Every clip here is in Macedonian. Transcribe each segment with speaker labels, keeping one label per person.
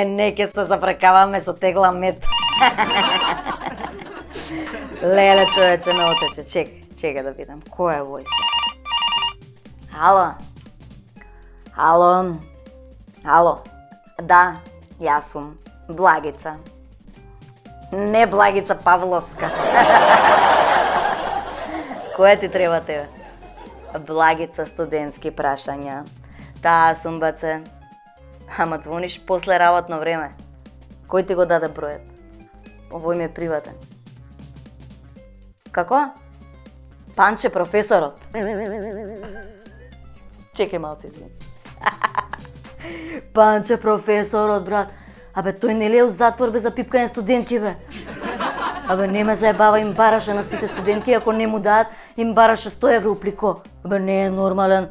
Speaker 1: Не ке се запрекаваме со тегла мет. Леле, човече, ме отече. Чекай да видам. Кој е вој се? Ало? Ало? Да, јас сум. Благица. Не Благица Павловска. Која ти треба тебе? Благица студентски прашања. Таа сум, баце. Ама звониш после работно време. Кој ти го даде бројот? Овој ми е приватен. Како? Панче професорот. Чекај малце, извини. Панче професорот, брат. Абе, тој не ли е у затвор бе за пипкање студентки, бе? Абе, не ме заебава, им бараше на сите студентки, ако не му дадат, им бараше 100 евро у плико. Абе, не е нормален.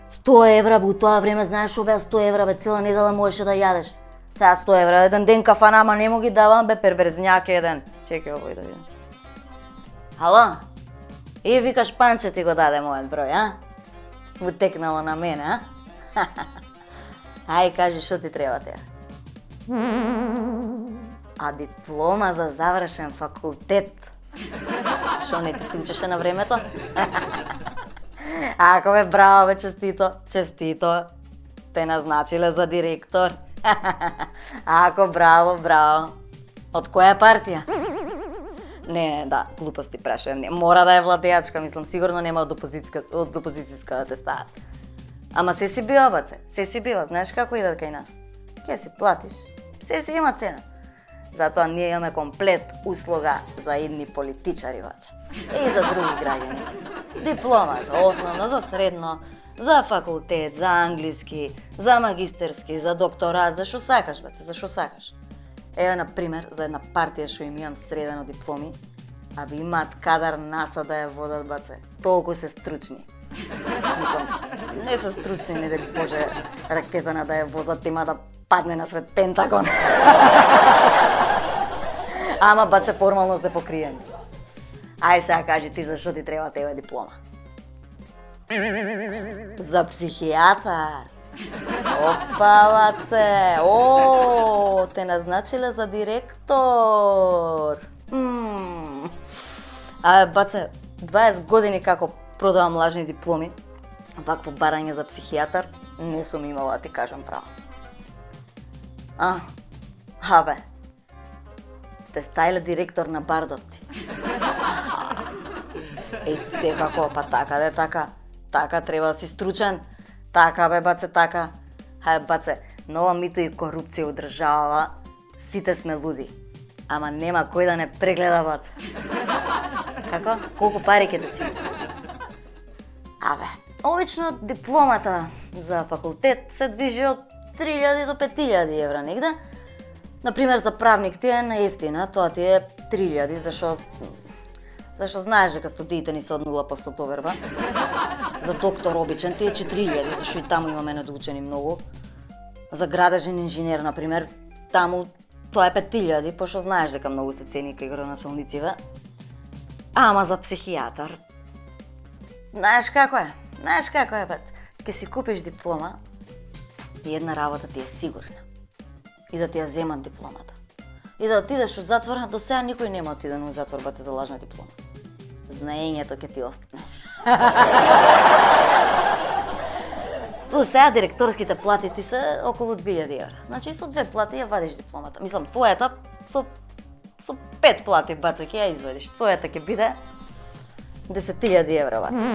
Speaker 1: 100 евра, бе, у тоа време, знаеш ове 100 евра, бе, цела недела можеше да јадеш. Сега 100 евра, еден ден кафана, ама не му ги давам, бе, перверзњак еден. Чекај овој да видам. Ало? И викаш Панче ти го даде мојот број, а? Утекнало на мене, а? Ај, кажи, шо ти треба теја? А диплома за завршен факултет. Шо не ти се учеше на времето? Ако бе, браво бе, честито. Те назначиле за директор. Ако, браво. Од која партија? Не, да, глупости прашувам. Не, мора да е владеачка, мислам, сигурно нема од опозицијска да те стават. Ама се си била, баце, се си била, знаеш како идат кај нас? Ке си платиш, се си има цена. Затоа ние имаме комплет услуга за едни политичари, баце. И за други граѓани. Диплома за основно, за средно, за факултет, за англиски, за магистерски, за докторат, за шо сакаш, баце, за шо сакаш. Ева, например, за една партија што им имам средено дипломи, а би имаат кадар НАСА да ја водат, баце. Толку се стручни. Мислам, не се стручни, не дали Боже, ракетана да ја возат, има да падне насред Пентагон. Ама, баце, формално се покриени. Ај сега кажи ти зашо ти треба тебе диплома. За психијатар. Опа, баце, те назначиле за директор. Баце, 20 години како продавам лажни дипломи, вакво барање за психијатар не сум имала, да ти кажам право. Абе, те стајле директор на Бардовци. Секако, па така де така. Така треба да си стручен. Така бе, баце, така. Баце, нова мито и корупција у државава, сите сме луди. Ама нема кој да не прегледа, баце. Како? Колку пари ќе ти? Абе, обично дипломата за факултет се движи од 3000 до 5000 евра негде. Например, за правник ти е наевтина, тоа ти е 3000, зашо знаеш дека студиите ни се од 0% доверба. За доктор обичен ти е 4000, зашо и таму имаме недоучени многу. За градежен инженер, например, таму тоа е 5000, пошто знаеш дека многу се цени кај градоначалниците. Ама за психијатар, знаеш како е, бат. Ке си купиш диплома и една работа ти е сигурна. И да ти ја земат дипломата. И да отидеш у затвор, до сега никој нема отиден у затвор, бате, за лажна диплома. Знаењето ќе ти остане. До сега директорските плати ти се околу 2000 евра. Значи со 2 плати ја вадиш дипломата. Мислам, твојата со 5 плати, баце, ќе ја извадиш. Твојата ќе биде 10.000 евра, баце.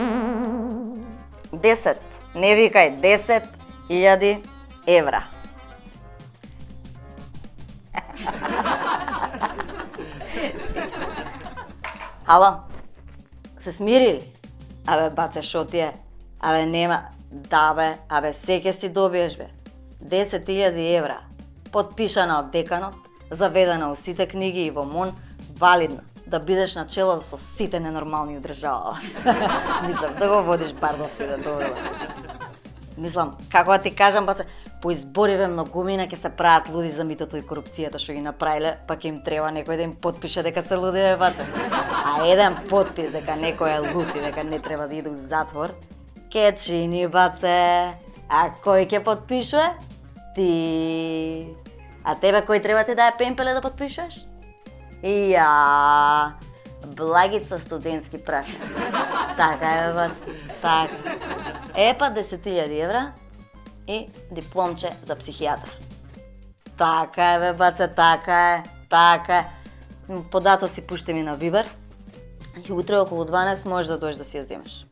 Speaker 1: 10, не викај, 10.000 евра. Ало, се смирили? Абе, баце, шо ти е? Абе, нема. Да, бе, абе, се ке си добиеш, бе. 10.000 евра. Подпишана од деканот, заведена у сите книги и во МОН, валидна. Да бидеш на чело со сите ненормални у држава. Мислам, да го водиш Бардовци, да добро. Мислам, како да ти кажам, баце, по избориве многумина ќе се прават луди за митото и корупцијата што ги направиле, па ќе им треба некој да им подпише дека се луди, бе, баце. А еден подпис дека некој е луд и дека не треба да иде у затвор, ке чини, баце. А кој ќе подпишува? Ти. А тебе кој треба ти дае пемпеле да подпишуваш? Ја, Благица студентски прашај. Така е, бас. Така. Епа 10.000 евра и дипломче за психијатар. Така е, баце, така е. Така е. Подато си пушти ми на Вибер и утре околу 12 можеш да дојдеш да си ја земеш.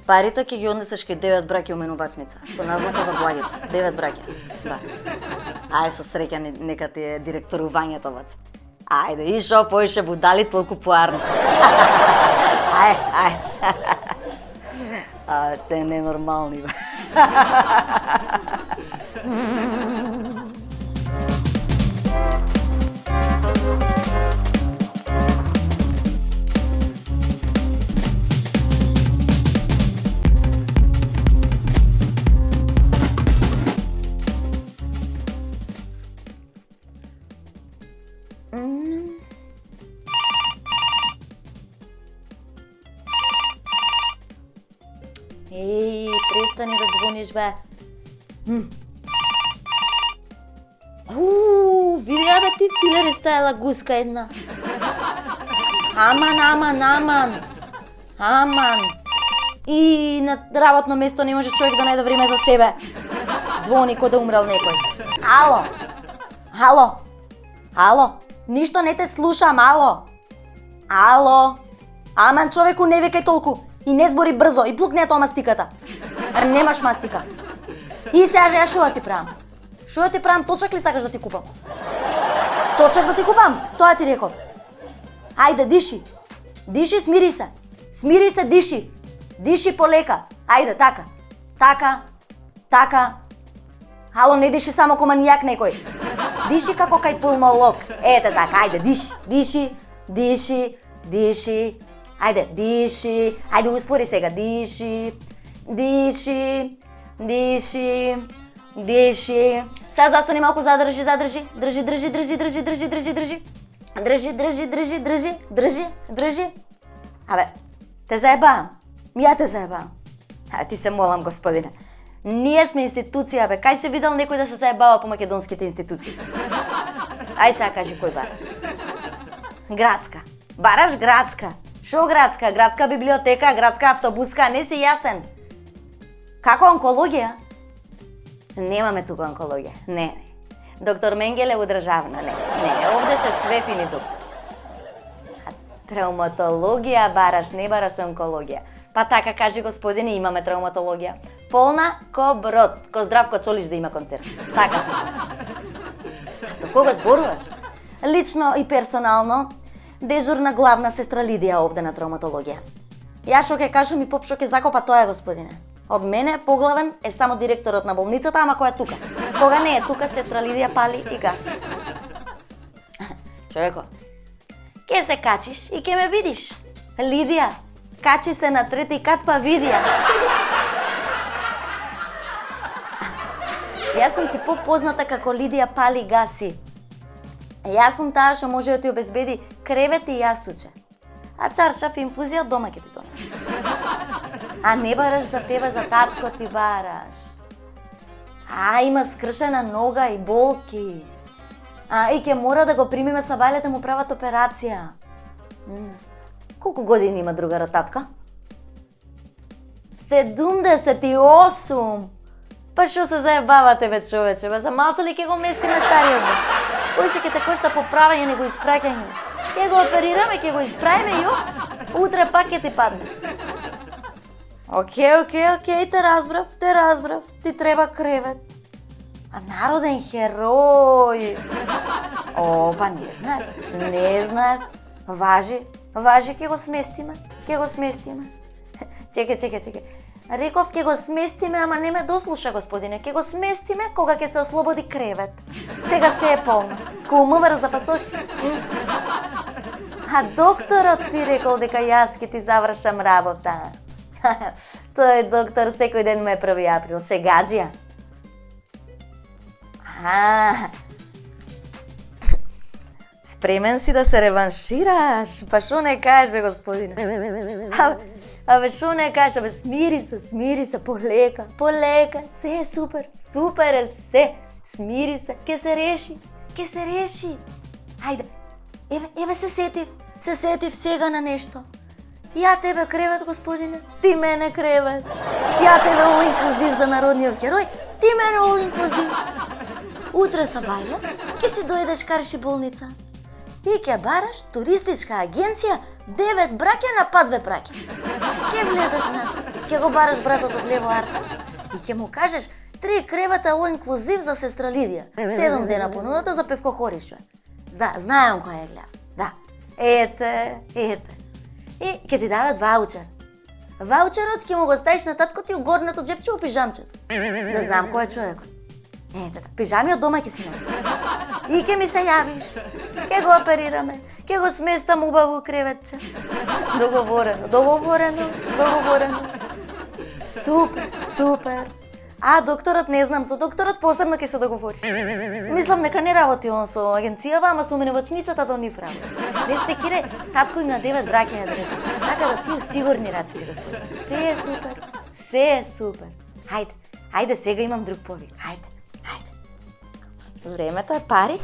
Speaker 1: Парите ќе ги однесеш кај 9 браќа у менувачница, со назнака за Благица. 9 браќа. Да. Ај со среќа нека ти е директорувањето, баце. Ајде, и шо поише будали толку поарно. Ај. Се ненормални, бе. Еј, престани да звониш, бе. Видеа, бе, ти филер стајала гуска една. Аман. И на работно место не може човек да најде време за себе. Звони ко да умрел некој. Ало. Ништо не те слушам, ало. Аман, човеку не викај толку. И не збори брзо, и плукне тоа мастиката. Немаш мастика. И сега шо ти правам? Шо ти правам? Точак ли сакаш да ти купам? Точак да ти купам? Тоа ти реков. Ајде, диши. Диши, смири се. Смири се, диши. Диши полека. Ајде, така. Ало, не диши само ко манијак некој. Диши како кај пулмолог. Ете така, ајде, диши. Ајде, диши. Ајде, успори сега. Диши. Сега застани малку, задржи. Држи. Абе, те заебавам. Ја те заебавам. Ти се молам, господине. Ние сме институција, бе. Кај се видел некој да се заебава по македонските институции? Ај сега кажи кој бараш. Градска. Бараш градска. Шо градска? Градска библиотека, градска автобуска, не си јасен. Како онкологија? Немаме тука онкологија. Не. Доктор Менгеле у државна, не. Овде се све фини доктор. Травматологија бараш, не бараш онкологија. Па така кажи, господине, имаме травматологија. Полна ко брод, ко Здравко Чолиш да има концерт. Така слушам. А со кого зборуваш? Лично и персонално, дежурна главна сестра Лидија овде на травматологија. Ја шо ќе кажам и поп шо ќе закопа тоа е, господине. Од мене поглавен е само директорот на болницата, ама кој е тука. Кога не е тука, сестра Лидија пали и гаси. Човеко, ќе се качиш и ќе ме видиш. Лидија, качи се на трети кат па види ја. Јас сум ти попозната како Лидија пали гаси. Јас сум таа што може да ти обезбеди кревет и јастуче. А чаршаф инфузија од дома ќе ти донесе. А не бараш за тебе, за татко ти бараш. А има скршена нога и болки. А и ќе мора да го примиме са бајле да му прават операција. Колку години има другарот татко? 78. Па шо се заебавате, бе, човече, бе, за малце ли ќе го местиме стариот, бе? Кој ќе те кошта поправање, него испраќање? Ќе го оперираме, ќе го исправиме, јо? Утре пак ќе ти падне. Океј, те разбрав. Ти треба кревет. А народен херој. Па не знаев. Важи, ќе го сместиме. Чекај. Реков ќе го сместиме, ама не ме дослуша, господине. Ќе го сместиме кога ќе се ослободи кревет. Сега се е полно. Ко умовар за пасоши. А докторот ти рекол дека јас ќе ти завршам работа. Тој доктор секој ден ме е 1 април. Шегаджија. спремен си да се реваншираш? Па шо не кажеш, бе, господине? Абе, шо не кажеш? Абе, смири се, полека, се е супер е се. Смири се, ке се реши. Хајде, еве се сетив сега на нешто. Ја тебе кревет, господине, ти мене кревет. Ја тебе all inclusive за народниот херој, ти мене all inclusive. Утре са бајле, ке си дојдеш карши болница. И ке бараш туристичка агенција 9 браќа на па 2 праќа. Ке влезеш внатре, ке го бараш братот од лево арта и ке му кажеш 3 кревета all inclusive за сестра Лидија. 7 дена понудата за певко хоришче. Да, знаем која е гледа. Да. Ете. И ке ти дадат ваучер. Ваучерот ке му го ставиш на татко ти у горното џепче у пижамчето. Да знам кој е човекот. Ете, пижами од дома ќе си носи. И ке ми се јавиш. Ке го оперираме. Ке го сместам убаво креветче. Договорено. Супер. А докторот не знам, со докторот посебно ќе се договориш. Мислам дека не работи он со агенцијава, ама со меневачницата до нив работи. Не се кире, татко им на 9 браќа ја држи. Така да ти у сигурни раци си господин. Се е супер. Хајде сега имам друг повик. Хајде. Времето е пари.